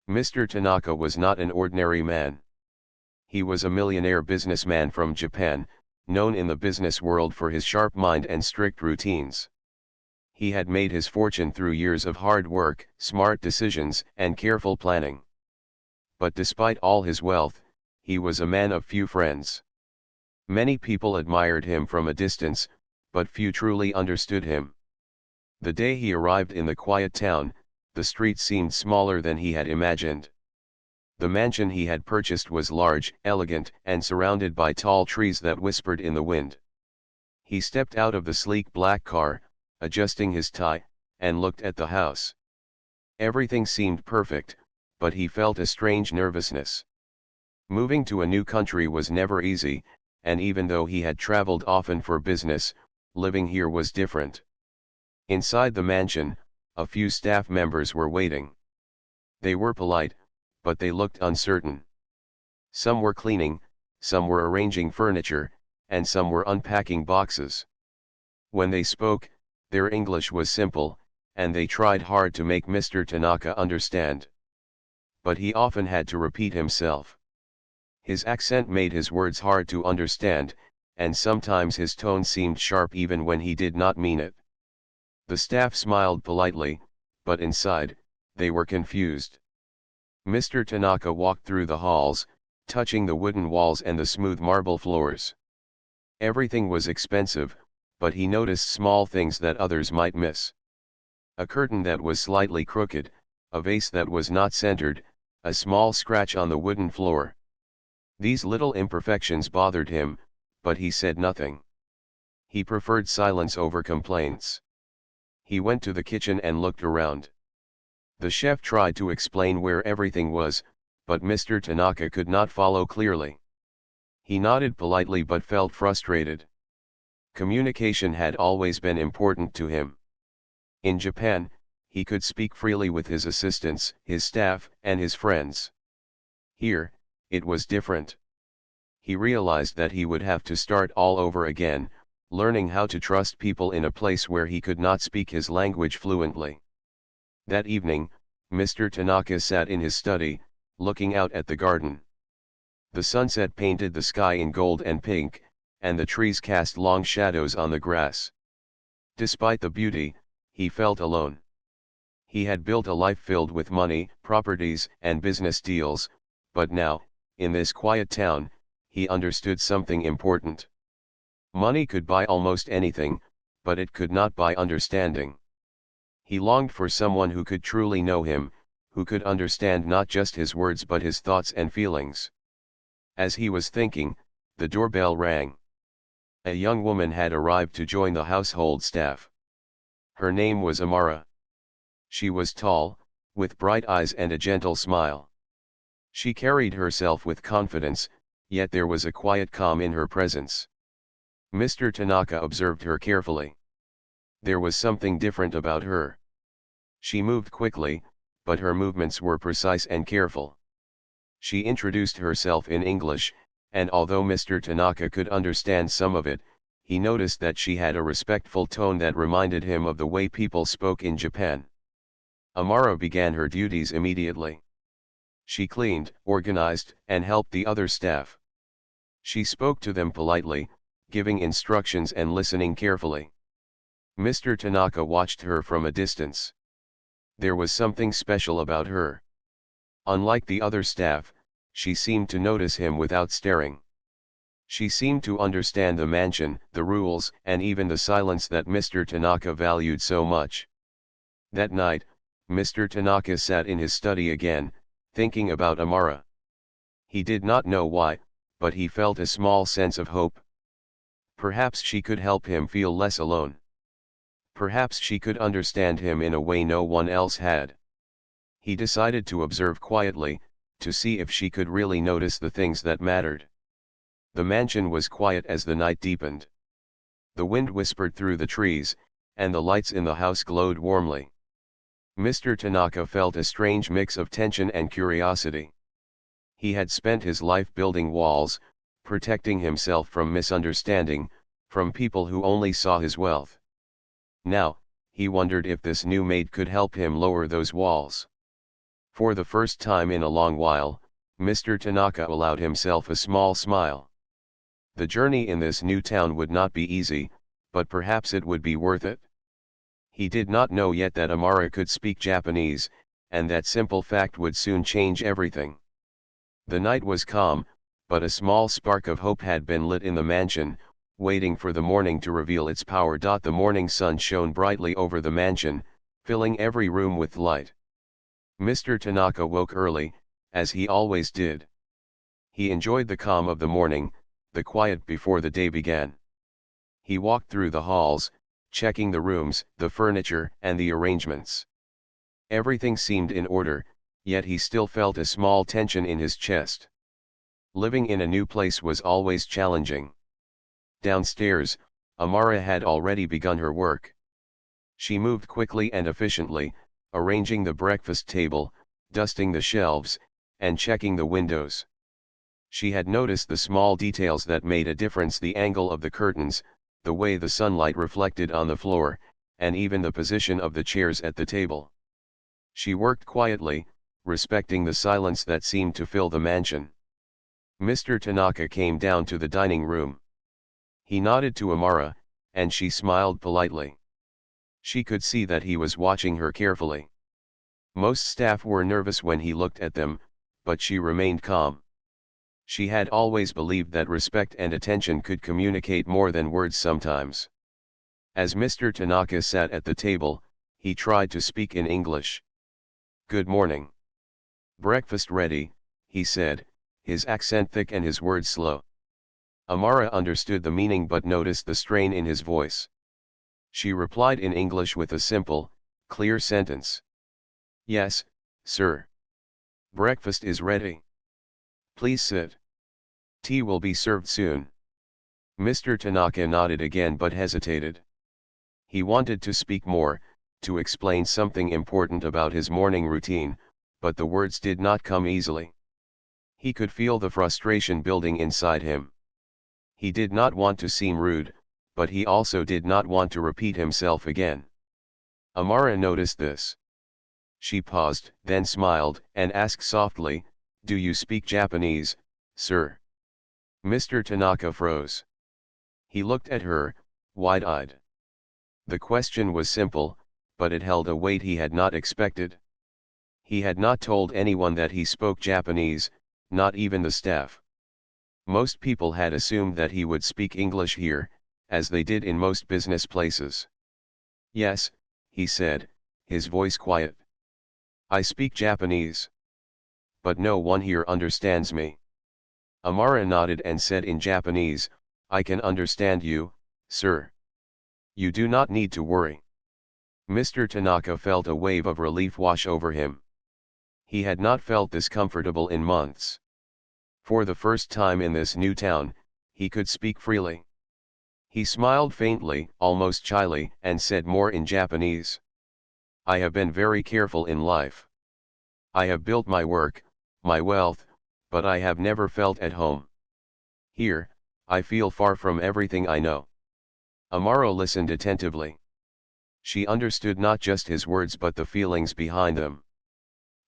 Mr. Tanaka was not an ordinary man. He was a millionaire businessman from Japan, known in the business world for his sharp mind and strict routines. He had made his fortune through years of hard work, smart decisions, and careful planning. But despite all his wealth, he was a man of few friends. Many people admired him from a distance, but few truly understood him. The day he arrived in the quiet town, the street seemed smaller than he had imagined. The mansion he had purchased was large, elegant, and surrounded by tall trees that whispered in the wind. He stepped out of the sleek black car, adjusting his tie, and looked at the house. Everything seemed perfect, but he felt a strange nervousness. Moving to a new country was never easy, and even though he had traveled often for business, living here was different. Inside the mansion, a few staff members were waiting. They were polite, but they looked uncertain. Some were cleaning, some were arranging furniture, and some were unpacking boxes. When they spoke, their English was simple, and they tried hard to make Mr. Tanaka understand. But he often had to repeat himself. His accent made his words hard to understand, and sometimes his tone seemed sharp even when he did not mean it. The staff smiled politely, but inside, they were confused. Mr. Tanaka walked through the halls, touching the wooden walls and the smooth marble floors. Everything was expensive, but he noticed small things that others might miss. A curtain that was slightly crooked, a vase that was not centered, a small scratch on the wooden floor. These little imperfections bothered him, but he said nothing. He preferred silence over complaints. He went to the kitchen and looked around. The chef tried to explain where everything was, but Mr. Tanaka could not follow clearly. He nodded politely but felt frustrated. Communication had always been important to him. In Japan, he could speak freely with his assistants, his staff, and his friends. Here, it was different. He realized that he would have to start all over again, learning how to trust people in a place where he could not speak his language fluently. That evening, Mr. Tanaka sat in his study, looking out at the garden. The sunset painted the sky in gold and pink, and the trees cast long shadows on the grass. Despite the beauty, he felt alone. He had built a life filled with money, properties, and business deals, but now, in this quiet town, he understood something important. Money could buy almost anything, but it could not buy understanding. He longed for someone who could truly know him, who could understand not just his words but his thoughts and feelings. As he was thinking, the doorbell rang. A young woman had arrived to join the household staff. Her name was Amara. She was tall, with bright eyes and a gentle smile. She carried herself with confidence, yet there was a quiet calm in her presence. Mr. Tanaka observed her carefully. There was something different about her. She moved quickly, but her movements were precise and careful. She introduced herself in English, and although Mr. Tanaka could understand some of it, he noticed that she had a respectful tone that reminded him of the way people spoke in Japan. Amara began her duties immediately. She cleaned, organized, and helped the other staff. She spoke to them politely, giving instructions and listening carefully. Mr. Tanaka watched her from a distance. There was something special about her. Unlike the other staff, she seemed to notice him without staring. She seemed to understand the mansion, the rules, and even the silence that Mr. Tanaka valued so much. That night, Mr. Tanaka sat in his study again, thinking about Amara. He did not know why, but he felt a small sense of hope. Perhaps she could help him feel less alone. Perhaps she could understand him in a way no one else had. He decided to observe quietly, to see if she could really notice the things that mattered. The mansion was quiet as the night deepened. The wind whispered through the trees, and the lights in the house glowed warmly. Mr. Tanaka felt a strange mix of tension and curiosity. He had spent his life building walls, protecting himself from misunderstanding, from people who only saw his wealth. Now, he wondered if this new maid could help him lower those walls. For the first time in a long while, Mr. Tanaka allowed himself a small smile. The journey in this new town would not be easy, but perhaps it would be worth it. He did not know yet that Amara could speak Japanese, and that simple fact would soon change everything. The night was calm, but a small spark of hope had been lit in the mansion, waiting for the morning to reveal its power. The morning sun shone brightly over the mansion, filling every room with light. Mr. Tanaka woke early, as he always did. He enjoyed the calm of the morning, the quiet before the day began. He walked through the halls, checking the rooms, the furniture, and the arrangements. Everything seemed in order, yet he still felt a small tension in his chest. Living in a new place was always challenging. Downstairs, Amara had already begun her work. She moved quickly and efficiently, arranging the breakfast table, dusting the shelves, and checking the windows. She had noticed the small details that made a difference: the angle of the curtains, the way the sunlight reflected on the floor, and even the position of the chairs at the table. She worked quietly, respecting the silence that seemed to fill the mansion. Mr. Tanaka came down to the dining room. He nodded to Amara, and she smiled politely. She could see that he was watching her carefully. Most staff were nervous when he looked at them, but she remained calm. She had always believed that respect and attention could communicate more than words sometimes. As Mr. Tanaka sat at the table, he tried to speak in English. "Good morning. Breakfast ready," he said, his accent thick and his words slow. Amara understood the meaning but noticed the strain in his voice. She replied in English with a simple, clear sentence. "Yes, sir. Breakfast is ready. Please sit. Tea will be served soon." Mr. Tanaka nodded again but hesitated. He wanted to speak more, to explain something important about his morning routine, but the words did not come easily. He could feel the frustration building inside him. He did not want to seem rude, but he also did not want to repeat himself again. Amara noticed this. She paused, then smiled, and asked softly, "Do you speak Japanese, sir?" Mr. Tanaka froze. He looked at her, wide-eyed. The question was simple, but it held a weight he had not expected. He had not told anyone that he spoke Japanese, not even the staff. Most people had assumed that he would speak English here, as they did in most business places. "Yes," he said, his voice quiet. "I speak Japanese. But no one here understands me." Amara nodded and said in Japanese, "I can understand you, sir. You do not need to worry." Mr. Tanaka felt a wave of relief wash over him. He had not felt this comfortable in months. For the first time in this new town, he could speak freely. He smiled faintly, almost shyly, and said more in Japanese. "I have been very careful in life. I have built my work, my wealth, but I have never felt at home. Here, I feel far from everything I know." Amara listened attentively. She understood not just his words but the feelings behind them.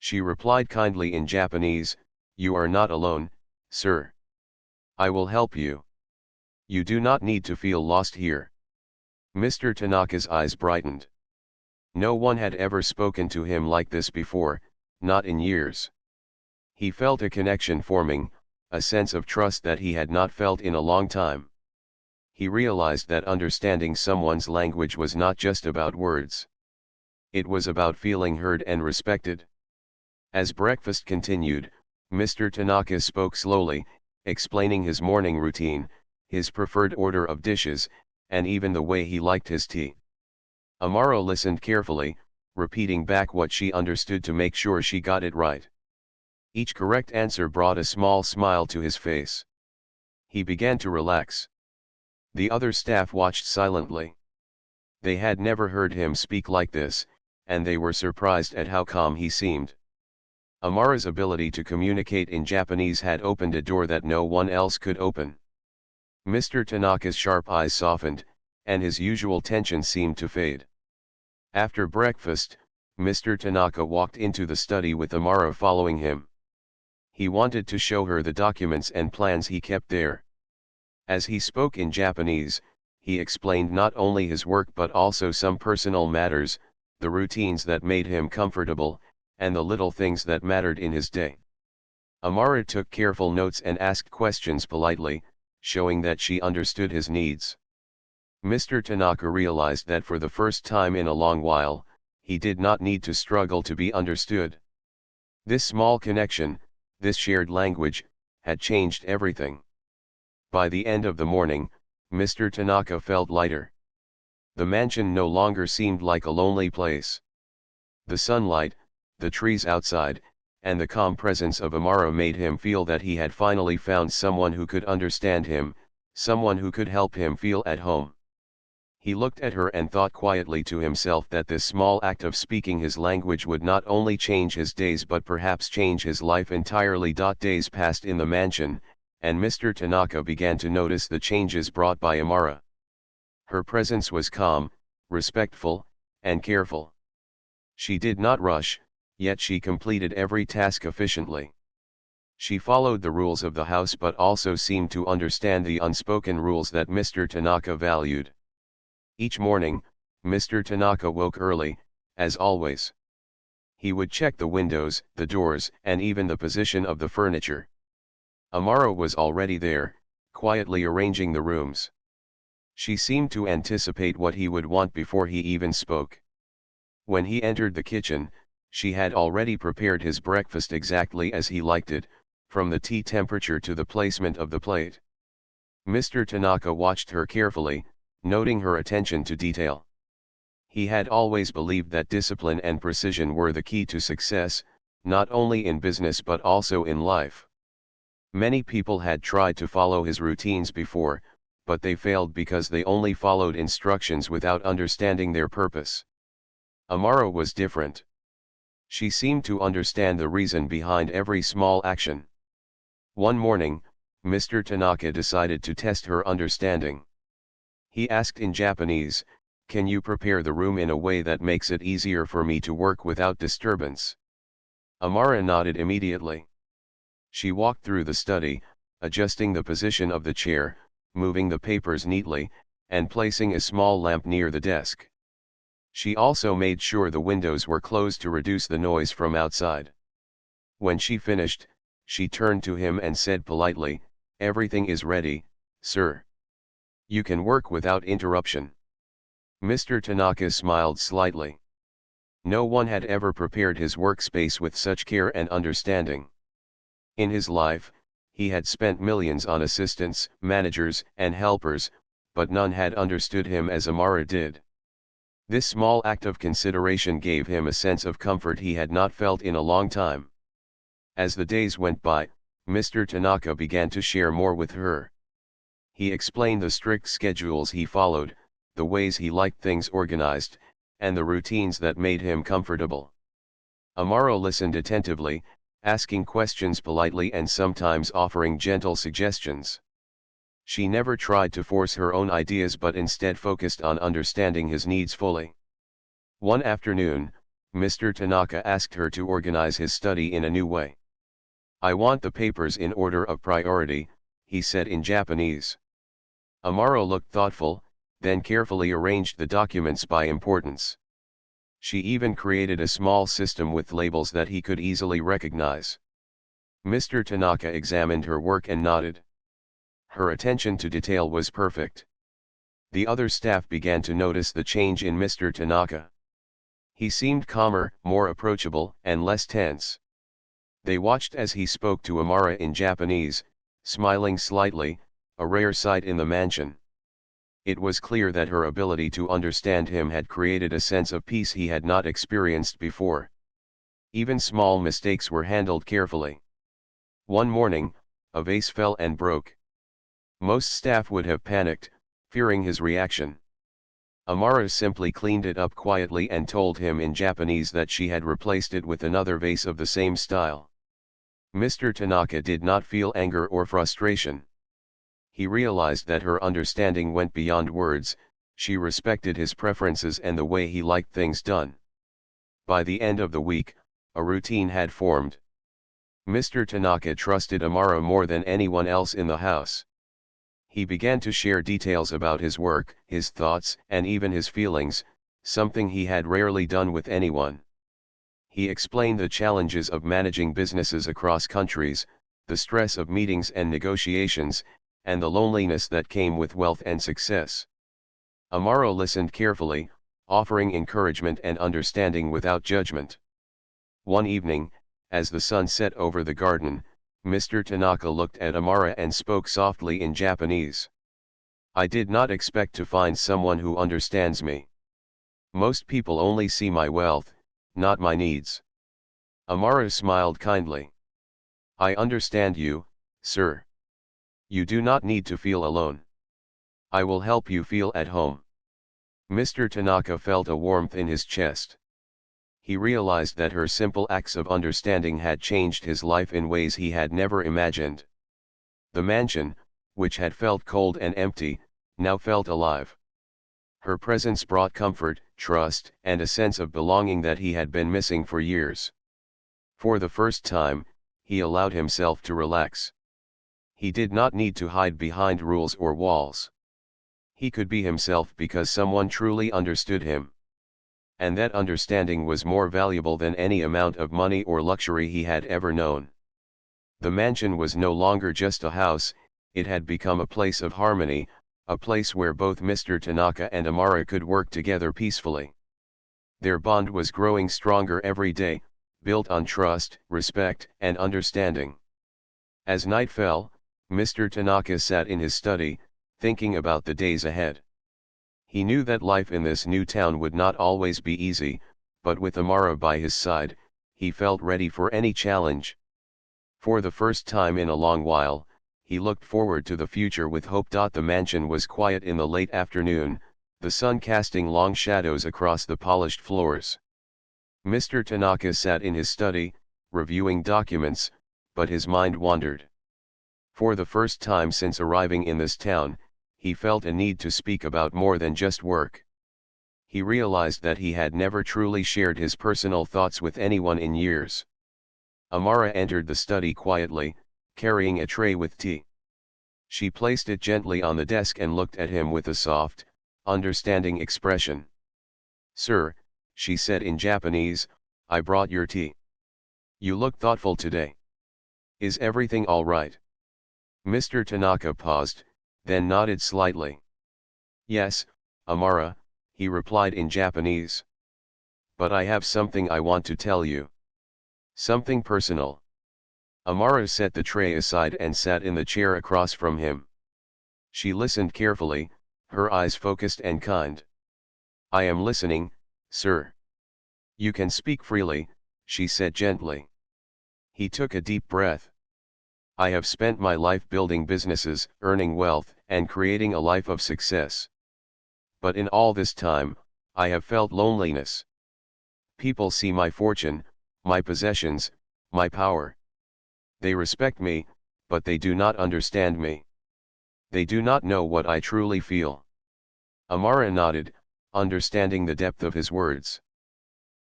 She replied kindly in Japanese, "You are not alone, sir. I will help you. You do not need to feel lost here." Mr. Tanaka's eyes brightened. No one had ever spoken to him like this before, not in years. He felt a connection forming, a sense of trust that he had not felt in a long time. He realized that understanding someone's language was not just about words. It was about feeling heard and respected. As breakfast continued, Mr. Tanaka spoke slowly, explaining his morning routine, his preferred order of dishes, and even the way he liked his tea. Amara listened carefully, repeating back what she understood to make sure she got it right. Each correct answer brought a small smile to his face. He began to relax. The other staff watched silently. They had never heard him speak like this, and they were surprised at how calm he seemed. Amara's ability to communicate in Japanese had opened a door that no one else could open. Mr. Tanaka's sharp eyes softened, and his usual tension seemed to fade. After breakfast, Mr. Tanaka walked into the study with Amara following him. He wanted to show her the documents and plans he kept there. As he spoke in Japanese, he explained not only his work but also some personal matters, the routines that made him comfortable, and the little things that mattered in his day. Amara took careful notes and asked questions politely, showing that she understood his needs. Mr. Tanaka realized that for the first time in a long while, he did not need to struggle to be understood. This small connection, this shared language, had changed everything. By the end of the morning, Mr. Tanaka felt lighter. The mansion no longer seemed like a lonely place. The sunlight, the trees outside, and the calm presence of Amara made him feel that he had finally found someone who could understand him, someone who could help him feel at home. He looked at her and thought quietly to himself that this small act of speaking his language would not only change his days but perhaps change his life entirely. Days passed in the mansion, and Mr. Tanaka began to notice the changes brought by Amara. Her presence was calm, respectful, and careful. She did not rush, yet she completed every task efficiently. She followed the rules of the house but also seemed to understand the unspoken rules that Mr. Tanaka valued. Each morning, Mr. Tanaka woke early, as always. He would check the windows, the doors, and even the position of the furniture. Amara was already there, quietly arranging the rooms. She seemed to anticipate what he would want before he even spoke. When he entered the kitchen, she had already prepared his breakfast exactly as he liked it, from the tea temperature to the placement of the plate. Mr. Tanaka watched her carefully, noting her attention to detail. He had always believed that discipline and precision were the key to success, not only in business but also in life. Many people had tried to follow his routines before, but they failed because they only followed instructions without understanding their purpose. Amara was different. She seemed to understand the reason behind every small action. One morning, Mr. Tanaka decided to test her understanding. He asked in Japanese, "Can you prepare the room in a way that makes it easier for me to work without disturbance?" Amara nodded immediately. She walked through the study, adjusting the position of the chair, moving the papers neatly, and placing a small lamp near the desk. She also made sure the windows were closed to reduce the noise from outside. When she finished, she turned to him and said politely, "Everything is ready, sir. You can work without interruption." Mr. Tanaka smiled slightly. No one had ever prepared his workspace with such care and understanding. In his life, he had spent millions on assistants, managers, and helpers, but none had understood him as Amara did. This small act of consideration gave him a sense of comfort he had not felt in a long time. As the days went by, Mr. Tanaka began to share more with her. He explained the strict schedules he followed, the ways he liked things organized, and the routines that made him comfortable. Amara listened attentively, asking questions politely and sometimes offering gentle suggestions. She never tried to force her own ideas but instead focused on understanding his needs fully. One afternoon, Mr. Tanaka asked her to organize his study in a new way. "I want the papers in order of priority," he said in Japanese. Amara looked thoughtful, then carefully arranged the documents by importance. She even created a small system with labels that he could easily recognize. Mr. Tanaka examined her work and nodded. Her attention to detail was perfect. The other staff began to notice the change in Mr. Tanaka. He seemed calmer, more approachable, and less tense. They watched as he spoke to Amara in Japanese, smiling slightly, a rare sight in the mansion. It was clear that her ability to understand him had created a sense of peace he had not experienced before. Even small mistakes were handled carefully. One morning, a vase fell and broke. Most staff would have panicked, fearing his reaction. Amara simply cleaned it up quietly and told him in Japanese that she had replaced it with another vase of the same style. Mr. Tanaka did not feel anger or frustration. He realized that her understanding went beyond words, she respected his preferences and the way he liked things done. By the end of the week, a routine had formed. Mr. Tanaka trusted Amara more than anyone else in the house. He began to share details about his work, his thoughts, and even his feelings, something he had rarely done with anyone. He explained the challenges of managing businesses across countries, the stress of meetings and negotiations, and the loneliness that came with wealth and success. Amara listened carefully, offering encouragement and understanding without judgment. One evening, as the sun set over the garden, Mr. Tanaka looked at Amara and spoke softly in Japanese. "I did not expect to find someone who understands me. Most people only see my wealth, not my needs." Amara smiled kindly. "I understand you, sir. You do not need to feel alone. I will help you feel at home." Mr. Tanaka felt a warmth in his chest. He realized that her simple acts of understanding had changed his life in ways he had never imagined. The mansion, which had felt cold and empty, now felt alive. Her presence brought comfort, trust, and a sense of belonging that he had been missing for years. For the first time, he allowed himself to relax. He did not need to hide behind rules or walls. He could be himself because someone truly understood him. And that understanding was more valuable than any amount of money or luxury he had ever known. The mansion was no longer just a house, it had become a place of harmony, a place where both Mr. Tanaka and Amara could work together peacefully. Their bond was growing stronger every day, built on trust, respect, and understanding. As night fell, Mr. Tanaka sat in his study, thinking about the days ahead. He knew that life in this new town would not always be easy, but with Amara by his side, he felt ready for any challenge. For the first time in a long while, he looked forward to the future with hope. The mansion was quiet in the late afternoon, the sun casting long shadows across the polished floors. Mr. Tanaka sat in his study, reviewing documents, but his mind wandered. For the first time since arriving in this town, he felt a need to speak about more than just work. He realized that he had never truly shared his personal thoughts with anyone in years. Amara entered the study quietly, carrying a tray with tea. She placed it gently on the desk and looked at him with a soft, understanding expression. "Sir," she said in Japanese, "I brought your tea. You look thoughtful today. Is everything all right?" Mr. Tanaka paused, then nodded slightly. "Yes, Amara," he replied in Japanese. "But I have something I want to tell you. Something personal." Amara set the tray aside and sat in the chair across from him. She listened carefully, her eyes focused and kind. "I am listening, sir." "You can speak freely," she said gently. He took a deep breath. "I have spent my life building businesses, earning wealth, and creating a life of success. But in all this time, I have felt loneliness. People see my fortune, my possessions, my power. They respect me, but they do not understand me. They do not know what I truly feel." Amara nodded, understanding the depth of his words.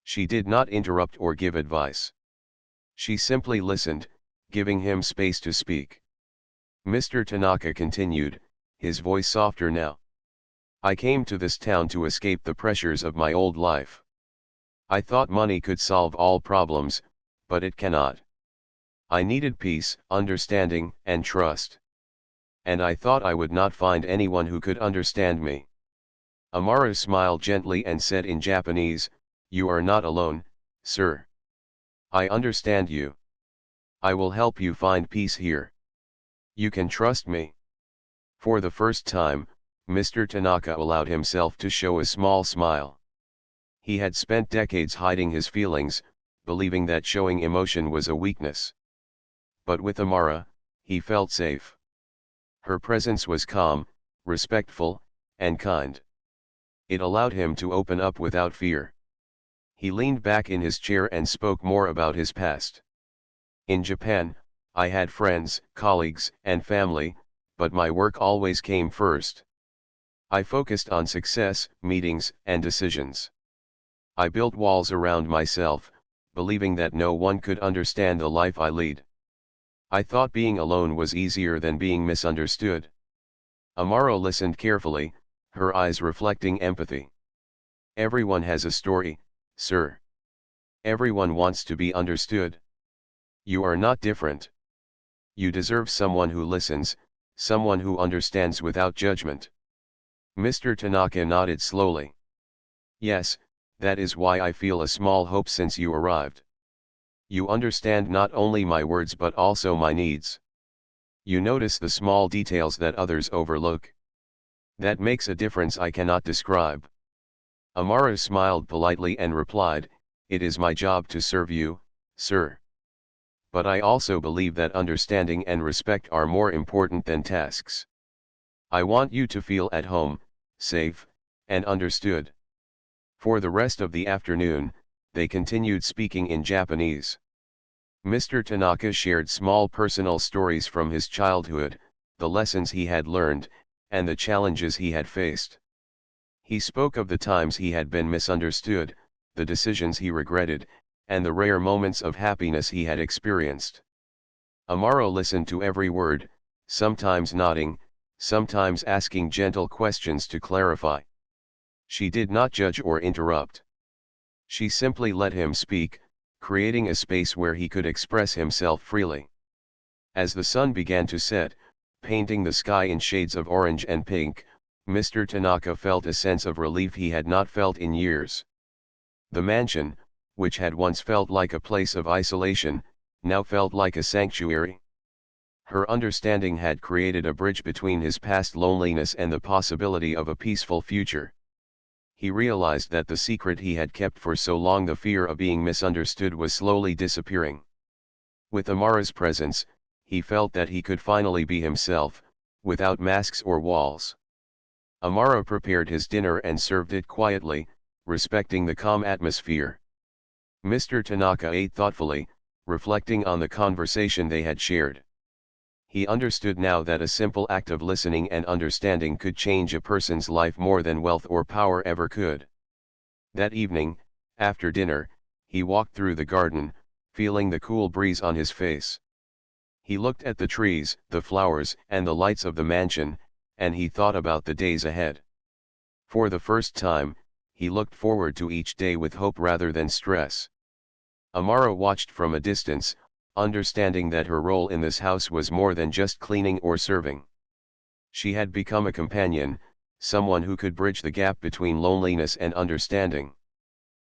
She did not interrupt or give advice. She simply listened, giving him space to speak. Mr. Tanaka continued, his voice softer now. "I came to this town to escape the pressures of my old life. I thought money could solve all problems, but it cannot. I needed peace, understanding, and trust. And I thought I would not find anyone who could understand me." Amara smiled gently and said in Japanese, "You are not alone, sir. I understand you. I will help you find peace here. You can trust me." For the first time, Mr. Tanaka allowed himself to show a small smile. He had spent decades hiding his feelings, believing that showing emotion was a weakness. But with Amara, he felt safe. Her presence was calm, respectful, and kind. It allowed him to open up without fear. He leaned back in his chair and spoke more about his past. "In Japan, I had friends, colleagues, and family, but my work always came first. I focused on success, meetings, and decisions. I built walls around myself, believing that no one could understand the life I lead. I thought being alone was easier than being misunderstood. Amara listened carefully, her eyes reflecting empathy. Everyone has a story, sir. Everyone wants to be understood. You are not different. You deserve someone who listens, someone who understands without judgment. Mr. Tanaka nodded slowly. Yes, that is why I feel a small hope since you arrived. You understand not only my words but also my needs. You notice the small details that others overlook. That makes a difference I cannot describe. Amara smiled politely and replied, "It is my job to serve you, sir. But I also believe that understanding and respect are more important than tasks. I want you to feel at home, safe, and understood." For the rest of the afternoon, they continued speaking in Japanese. Mr. Tanaka shared small personal stories from his childhood, the lessons he had learned, and the challenges he had faced. He spoke of the times he had been misunderstood, the decisions he regretted, and the rare moments of happiness he had experienced. Amara listened to every word, sometimes nodding, sometimes asking gentle questions to clarify. She did not judge or interrupt. She simply let him speak, creating a space where he could express himself freely. As the sun began to set, painting the sky in shades of orange and pink, Mr. Tanaka felt a sense of relief he had not felt in years. The mansion, which had once felt like a place of isolation, now felt like a sanctuary. Her understanding had created a bridge between his past loneliness and the possibility of a peaceful future. He realized that the secret he had kept for so long, the fear of being misunderstood, was slowly disappearing. With Amara's presence, he felt that he could finally be himself, without masks or walls. Amara prepared his dinner and served it quietly, respecting the calm atmosphere. Mr. Tanaka ate thoughtfully, reflecting on the conversation they had shared. He understood now that a simple act of listening and understanding could change a person's life more than wealth or power ever could. That evening, after dinner, he walked through the garden, feeling the cool breeze on his face. He looked at the trees, the flowers, and the lights of the mansion, and he thought about the days ahead. For the first time, he looked forward to each day with hope rather than stress. Amara watched from a distance, understanding that her role in this house was more than just cleaning or serving. She had become a companion, someone who could bridge the gap between loneliness and understanding.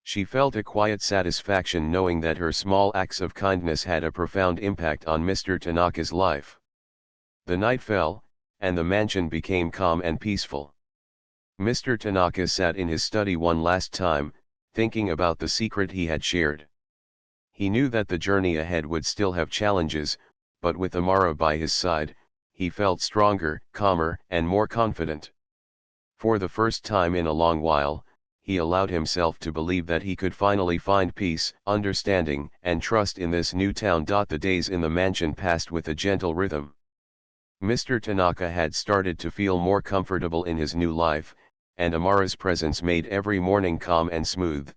She felt a quiet satisfaction knowing that her small acts of kindness had a profound impact on Mr. Tanaka's life. The night fell, and the mansion became calm and peaceful. Mr. Tanaka sat in his study one last time, thinking about the secret he had shared. He knew that the journey ahead would still have challenges, but with Amara by his side, he felt stronger, calmer, and more confident. For the first time in a long while, he allowed himself to believe that he could finally find peace, understanding, and trust in this new town. The days in the mansion passed with a gentle rhythm. Mr. Tanaka had started to feel more comfortable in his new life, and Amara's presence made every morning calm and smooth.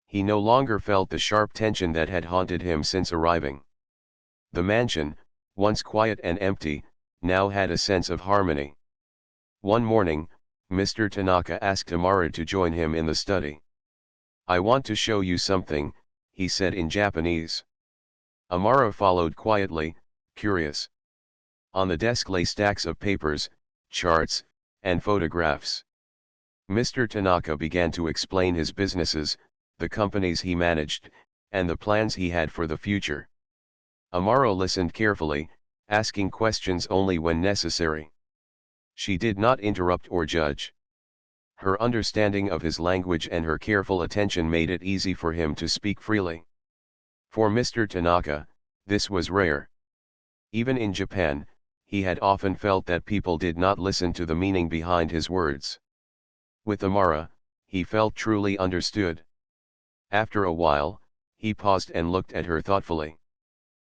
He no longer felt the sharp tension that had haunted him since arriving. The mansion, once quiet and empty, now had a sense of harmony. One morning, Mr. Tanaka asked Amara to join him in the study. "I want to show you something," he said in Japanese. Amara followed quietly, curious. On the desk lay stacks of papers, charts, and photographs. Mr. Tanaka began to explain his businesses, the companies he managed, and the plans he had for the future. Amara listened carefully, asking questions only when necessary. She did not interrupt or judge. Her understanding of his language and her careful attention made it easy for him to speak freely. For Mr. Tanaka, this was rare. Even in Japan, he had often felt that people did not listen to the meaning behind his words. With Amara, he felt truly understood. After a while, he paused and looked at her thoughtfully.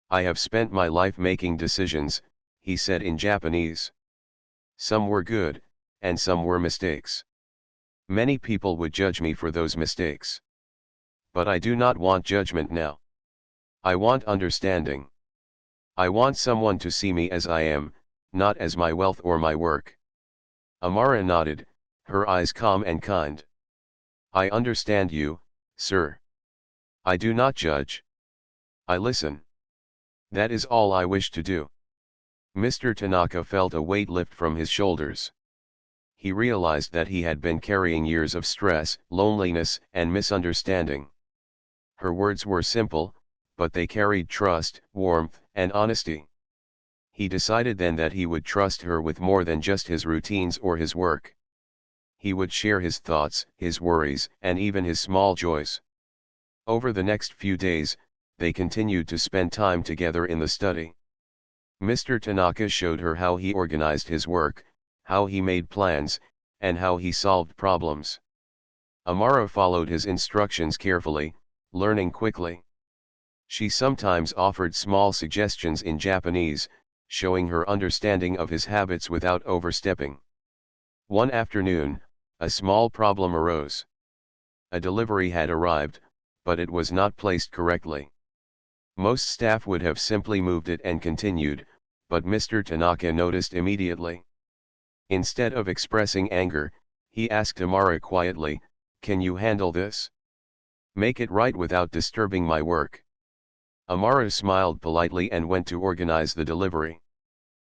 "I have spent my life making decisions," he said in Japanese. "Some were good, and some were mistakes. Many people would judge me for those mistakes. But I do not want judgment now. I want understanding. I want someone to see me as I am, not as my wealth or my work. Amara nodded, her eyes calm and kind. I understand you, sir. I do not judge. I listen. That is all I wish to do. Mr. Tanaka felt a weight lift from his shoulders. He realized that he had been carrying years of stress, loneliness, and misunderstanding. Her words were simple, but they carried trust, warmth, and honesty. He decided then that he would trust her with more than just his routines or his work. He would share his thoughts, his worries, and even his small joys. Over the next few days, they continued to spend time together in the study. Mr. Tanaka showed her how he organized his work, how he made plans, and how he solved problems. Amara followed his instructions carefully, learning quickly. She sometimes offered small suggestions in Japanese, showing her understanding of his habits without overstepping. One afternoon, a small problem arose. A delivery had arrived, but it was not placed correctly. Most staff would have simply moved it and continued, but Mr. Tanaka noticed immediately. Instead of expressing anger, he asked Amara quietly, "Can you handle this? Make it right without disturbing my work." Amara smiled politely and went to organize the delivery.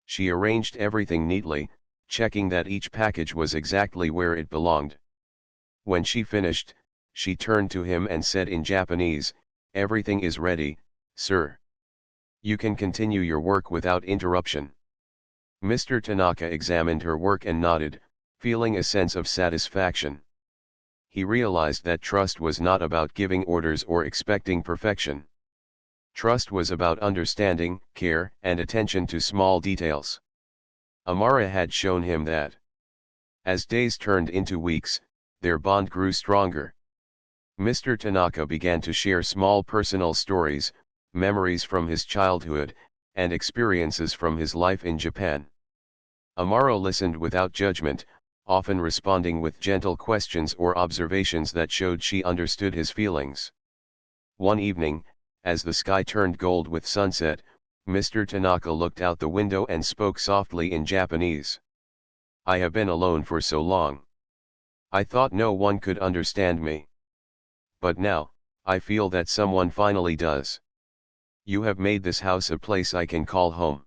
She arranged everything neatly, checking that each package was exactly where it belonged. When she finished, she turned to him and said in Japanese, "Everything is ready, sir. You can continue your work without interruption." Mr. Tanaka examined her work and nodded, feeling a sense of satisfaction. He realized that trust was not about giving orders or expecting perfection. Trust was about understanding, care, and attention to small details. Amara had shown him that. As days turned into weeks, their bond grew stronger. Mr. Tanaka began to share small personal stories, memories from his childhood, and experiences from his life in Japan. Amara listened without judgment, often responding with gentle questions or observations that showed she understood his feelings. One evening, as the sky turned gold with sunset, Mr. Tanaka looked out the window and spoke softly in Japanese. "I have been alone for so long. I thought no one could understand me. But now, I feel that someone finally does. You have made this house a place I can call home."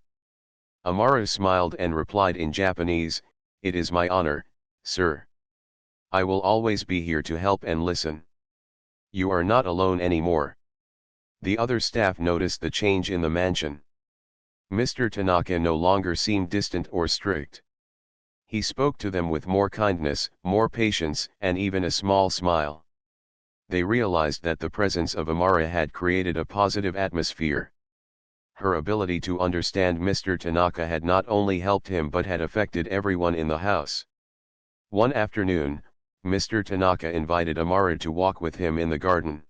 Amara smiled and replied in Japanese, "It is my honor, sir. I will always be here to help and listen. You are not alone anymore." The other staff noticed the change in the mansion. Mr. Tanaka no longer seemed distant or strict. He spoke to them with more kindness, more patience, and even a small smile. They realized that the presence of Amara had created a positive atmosphere. Her ability to understand Mr. Tanaka had not only helped him but had affected everyone in the house. One afternoon, Mr. Tanaka invited Amara to walk with him in the garden.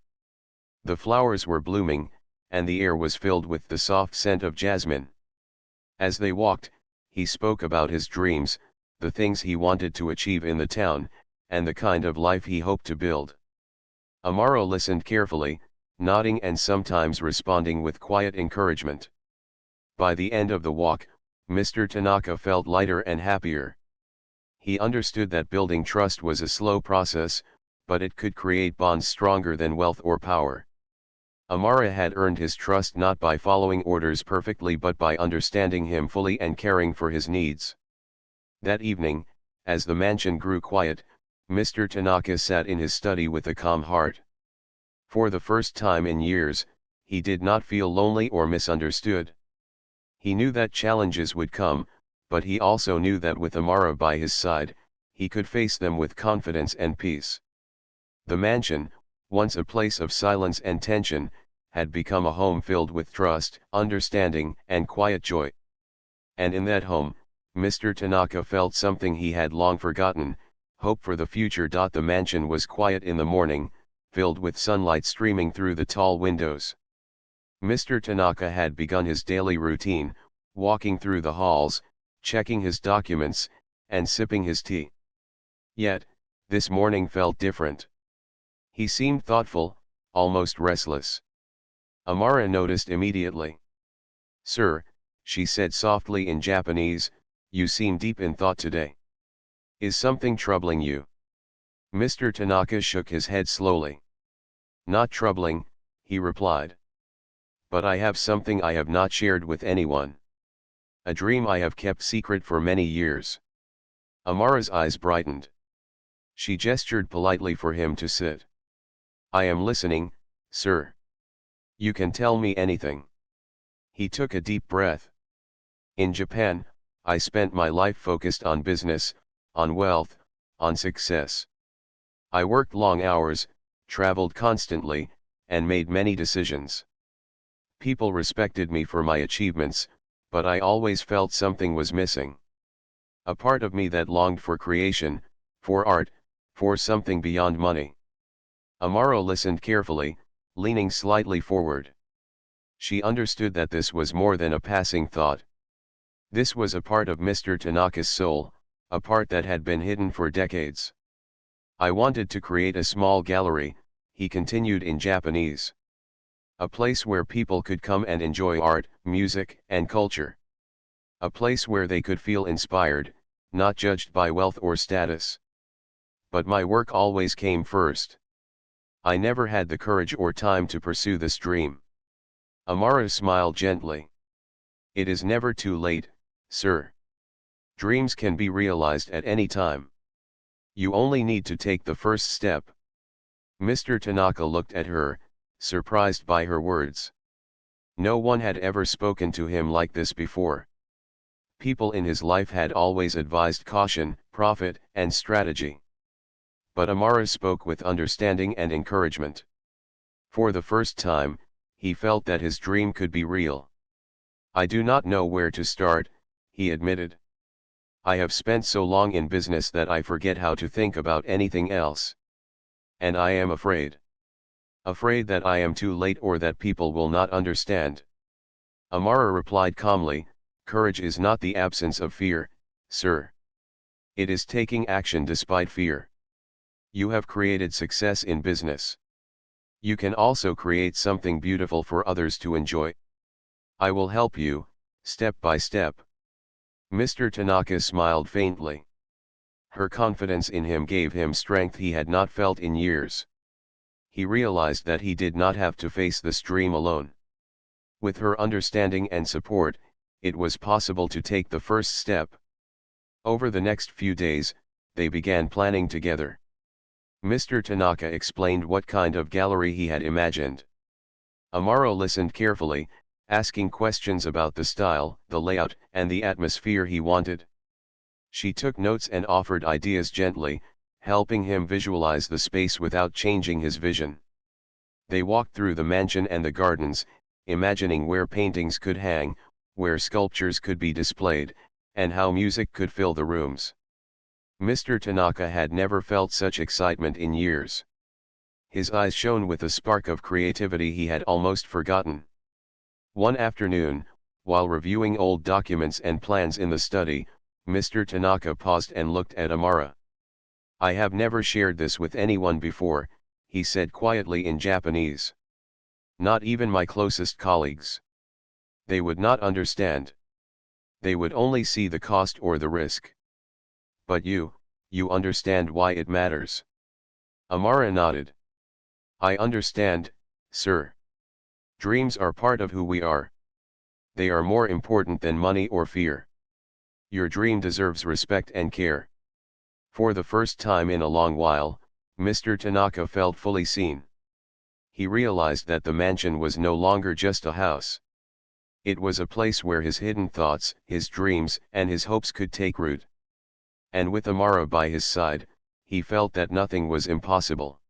The flowers were blooming, and the air was filled with the soft scent of jasmine. As they walked, he spoke about his dreams, the things he wanted to achieve in the town, and the kind of life he hoped to build. Amara listened carefully, nodding and sometimes responding with quiet encouragement. By the end of the walk, Mr. Tanaka felt lighter and happier. He understood that building trust was a slow process, but it could create bonds stronger than wealth or power. Amara had earned his trust not by following orders perfectly but by understanding him fully and caring for his needs. That evening, as the mansion grew quiet, Mr. Tanaka sat in his study with a calm heart. For the first time in years, he did not feel lonely or misunderstood. He knew that challenges would come, but he also knew that with Amara by his side, he could face them with confidence and peace. The mansion, once a place of silence and tension, had become a home filled with trust, understanding, and quiet joy. And in that home, Mr. Tanaka felt something he had long forgotten, hope for the future. The mansion was quiet in the morning, filled with sunlight streaming through the tall windows. Mr. Tanaka had begun his daily routine, walking through the halls, checking his documents, and sipping his tea. Yet, This morning felt different. He seemed thoughtful, almost restless. Amara noticed immediately. "Sir," she said softly in Japanese, "you seem deep in thought today. Is something troubling you?" Mr. Tanaka shook his head slowly. "Not troubling," he replied. "But I have something I have not shared with anyone. A dream I have kept secret for many years." Amara's eyes brightened. She gestured politely for him to sit. "I am listening, sir. You can tell me anything." He took a deep breath. "In Japan, I spent my life focused on business, on wealth, on success. I worked long hours, traveled constantly, and made many decisions. People respected me for my achievements, but I always felt something was missing. A part of me that longed for creation, for art, for something beyond money." Amara listened carefully, leaning slightly forward. She understood that this was more than a passing thought. This was a part of Mr. Tanaka's soul, a part that had been hidden for decades. "I wanted to create a small gallery," he continued in Japanese. "A place where people could come and enjoy art, music, and culture. A place where they could feel inspired, not judged by wealth or status. But my work always came first. I never had the courage or time to pursue this dream." Amara smiled gently. "It is never too late, sir. Dreams can be realized at any time. You only need to take the first step." Mr. Tanaka looked at her, surprised by her words. No one had ever spoken to him like this before. People in his life had always advised caution, profit, and strategy. But Amara spoke with understanding and encouragement. For the first time, he felt that his dream could be real. "I do not know where to start," he admitted. "I have spent so long in business that I forget how to think about anything else. And I am afraid. Afraid that I am too late or that people will not understand." Amara replied calmly, "Courage is not the absence of fear, sir. It is taking action despite fear. You have created success in business. You can also create something beautiful for others to enjoy. I will help you, step by step." Mr. Tanaka smiled faintly. Her confidence in him gave him strength he had not felt in years. He realized that he did not have to face this dream alone. With her understanding and support, it was possible to take the first step. Over the next few days, they began planning together. Mr. Tanaka explained what kind of gallery he had imagined. Amara listened carefully, asking questions about the style, the layout, and the atmosphere he wanted. She took notes and offered ideas gently, helping him visualize the space without changing his vision. They walked through the mansion and the gardens, imagining where paintings could hang, where sculptures could be displayed, and how music could fill the rooms. Mr. Tanaka had never felt such excitement in years. His eyes shone with a spark of creativity he had almost forgotten. One afternoon, while reviewing old documents and plans in the study, Mr. Tanaka paused and looked at Amara. "I have never shared this with anyone before," he said quietly in Japanese. "Not even my closest colleagues. They would not understand. They would only see the cost or the risk. But you understand why it matters." Amara nodded. "I understand, sir. Dreams are part of who we are. They are more important than money or fear. Your dream deserves respect and care." For the first time in a long while, Mr. Tanaka felt fully seen. He realized that the mansion was no longer just a house. It was a place where his hidden thoughts, his dreams, and his hopes could take root. And with Amara by his side, he felt that nothing was impossible.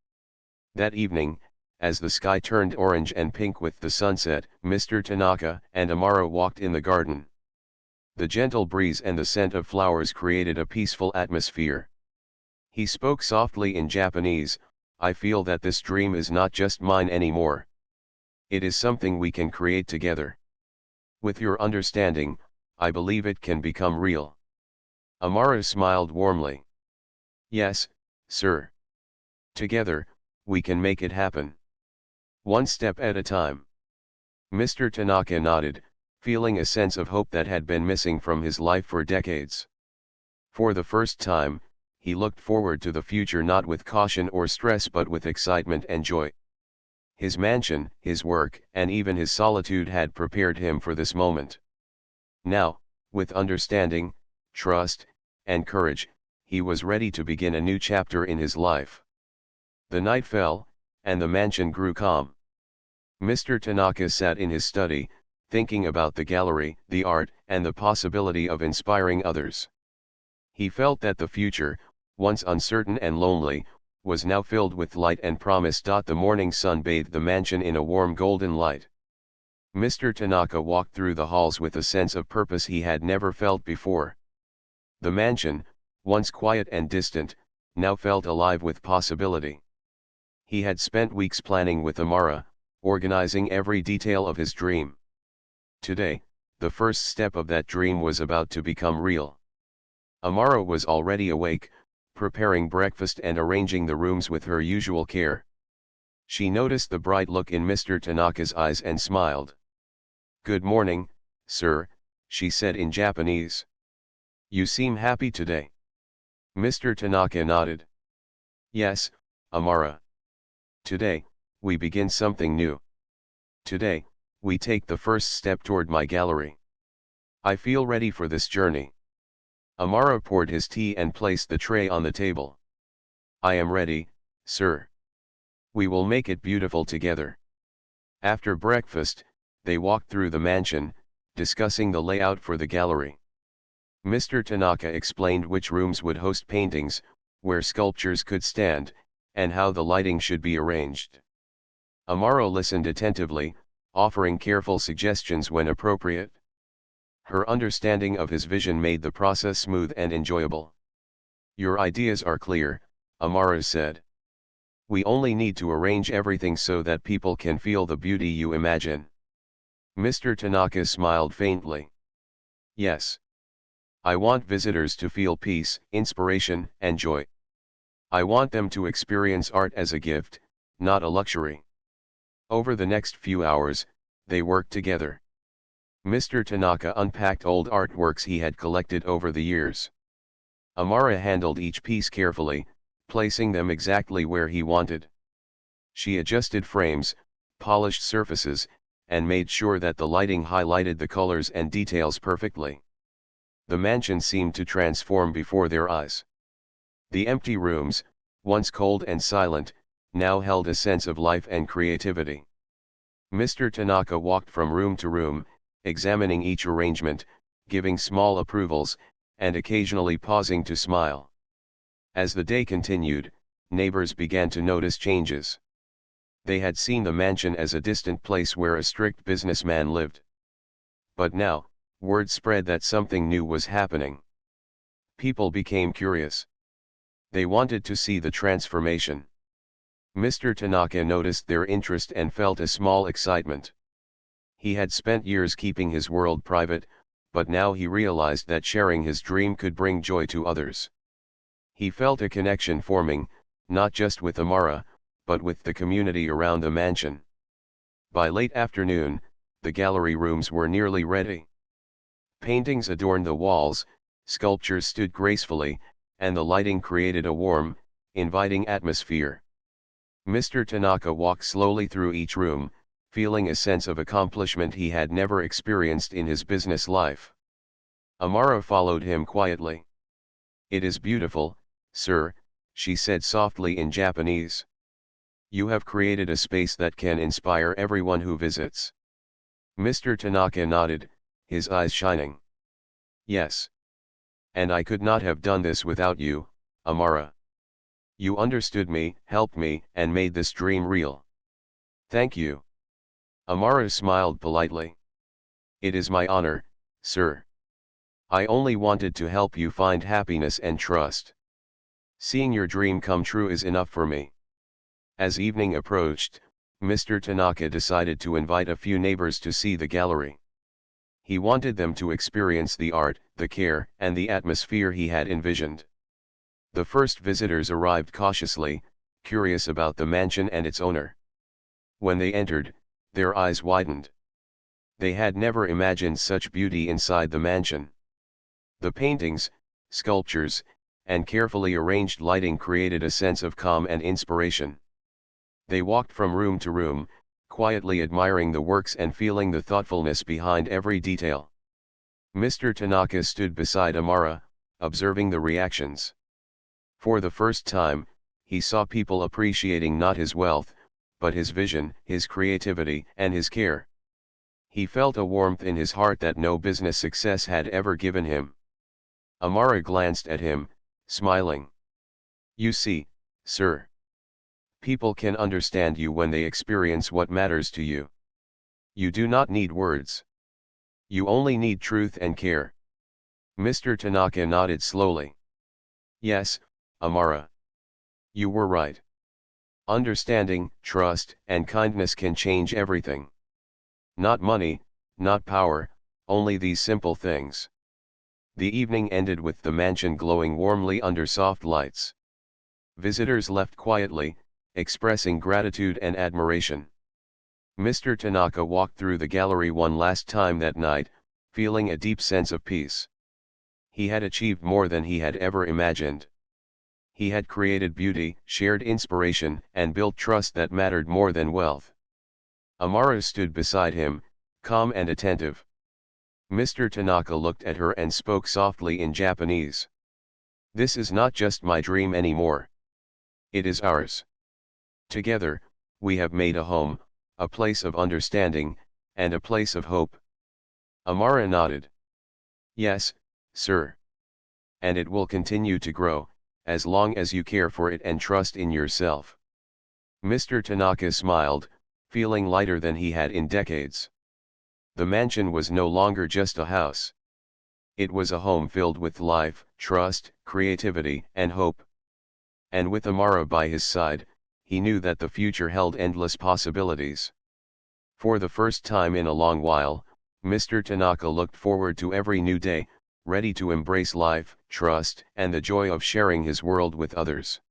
That evening, as the sky turned orange and pink with the sunset, Mr. Tanaka and Amara walked in the garden. The gentle breeze and the scent of flowers created a peaceful atmosphere. He spoke softly in Japanese, "I feel that this dream is not just mine anymore. It is something we can create together. With your understanding, I believe it can become real." Amara smiled warmly. "Yes, sir. Together, we can make it happen. One step at a time. Mr. Tanaka nodded, feeling a sense of hope that had been missing from his life for decades. For the first time, he looked forward to the future not with caution or stress but with excitement and joy. His mansion, his work, and even his solitude had prepared him for this moment. Now, with understanding, trust, and courage, he was ready to begin a new chapter in his life. The night fell, and the mansion grew calm. Mr. Tanaka sat in his study, thinking about the gallery, the art, and the possibility of inspiring others. He felt that the future, once uncertain and lonely, was now filled with light and promise. The morning sun bathed the mansion in a warm golden light. Mr. Tanaka walked through the halls with a sense of purpose he had never felt before. The mansion, once quiet and distant, now felt alive with possibility. He had spent weeks planning with Amara, organizing every detail of his dream. Today, the first step of that dream was about to become real. Amara was already awake, preparing breakfast and arranging the rooms with her usual care. She noticed the bright look in Mr. Tanaka's eyes and smiled. "Good morning, sir," she said in Japanese. "You seem happy today." Mr. Tanaka nodded. "Yes, Amara. Today, we begin something new. Today, we take the first step toward my gallery. I feel ready for this journey." Amara poured his tea and placed the tray on the table. "I am ready, sir. We will make it beautiful together." After breakfast, they walked through the mansion, discussing the layout for the gallery. Mr. Tanaka explained which rooms would host paintings, where sculptures could stand, and how the lighting should be arranged. Amara listened attentively, offering careful suggestions when appropriate. Her understanding of his vision made the process smooth and enjoyable. "Your ideas are clear," Amara said. "We only need to arrange everything so that people can feel the beauty you imagine." Mr. Tanaka smiled faintly. "Yes. I want visitors to feel peace, inspiration, and joy. I want them to experience art as a gift, not a luxury." Over the next few hours, they worked together. Mr. Tanaka unpacked old artworks he had collected over the years. Amara handled each piece carefully, placing them exactly where he wanted. She adjusted frames, polished surfaces, and made sure that the lighting highlighted the colors and details perfectly. The mansion seemed to transform before their eyes. The empty rooms, once cold and silent, now held a sense of life and creativity. Mr. Tanaka walked from room to room, examining each arrangement, giving small approvals, and occasionally pausing to smile. As the day continued, neighbors began to notice changes. They had seen the mansion as a distant place where a strict businessman lived. But now, word spread that something new was happening. People became curious. They wanted to see the transformation. Mr. Tanaka noticed their interest and felt a small excitement. He had spent years keeping his world private, but now he realized that sharing his dream could bring joy to others. He felt a connection forming, not just with Amara, but with the community around the mansion. By late afternoon, the gallery rooms were nearly ready. Paintings adorned the walls, sculptures stood gracefully, and the lighting created a warm, inviting atmosphere. Mr. Tanaka walked slowly through each room, feeling a sense of accomplishment he had never experienced in his business life. Amara followed him quietly. "It is beautiful, sir," she said softly in Japanese. "You have created a space that can inspire everyone who visits." Mr. Tanaka nodded, his eyes shining. "Yes. And I could not have done this without you, Amara. You understood me, helped me, and made this dream real. Thank you." Amara smiled politely. "It is my honor, sir. I only wanted to help you find happiness and trust. Seeing your dream come true is enough for me." As evening approached, Mr. Tanaka decided to invite a few neighbors to see the gallery. He wanted them to experience the art, the care, and the atmosphere he had envisioned. The first visitors arrived cautiously, curious about the mansion and its owner. When they entered, their eyes widened. They had never imagined such beauty inside the mansion. The paintings, sculptures, and carefully arranged lighting created a sense of calm and inspiration. They walked from room to room, quietly admiring the works and feeling the thoughtfulness behind every detail. Mr. Tanaka stood beside Amara, observing the reactions. For the first time, he saw people appreciating not his wealth, but his vision, his creativity, and his care. He felt a warmth in his heart that no business success had ever given him. Amara glanced at him, smiling. "You see, sir. People can understand you when they experience what matters to you. You do not need words. You only need truth and care." Mr. Tanaka nodded slowly. "Yes, Amara. You were right. Understanding, trust, and kindness can change everything. Not money, not power, only these simple things." The evening ended with the mansion glowing warmly under soft lights. Visitors left quietly, expressing gratitude and admiration. Mr. Tanaka walked through the gallery one last time that night, feeling a deep sense of peace. He had achieved more than he had ever imagined. He had created beauty, shared inspiration, and built trust that mattered more than wealth. Amara stood beside him, calm and attentive. Mr. Tanaka looked at her and spoke softly in Japanese. "This is not just my dream anymore. It is ours. Together, we have made a home, a place of understanding, and a place of hope." Amara nodded. "Yes, sir. And it will continue to grow, as long as you care for it and trust in yourself." Mr. Tanaka smiled, feeling lighter than he had in decades. The mansion was no longer just a house. It was a home filled with life, trust, creativity, and hope. And with Amara by his side, he knew that the future held endless possibilities. For the first time in a long while, Mr. Tanaka looked forward to every new day, ready to embrace life, trust, and the joy of sharing his world with others.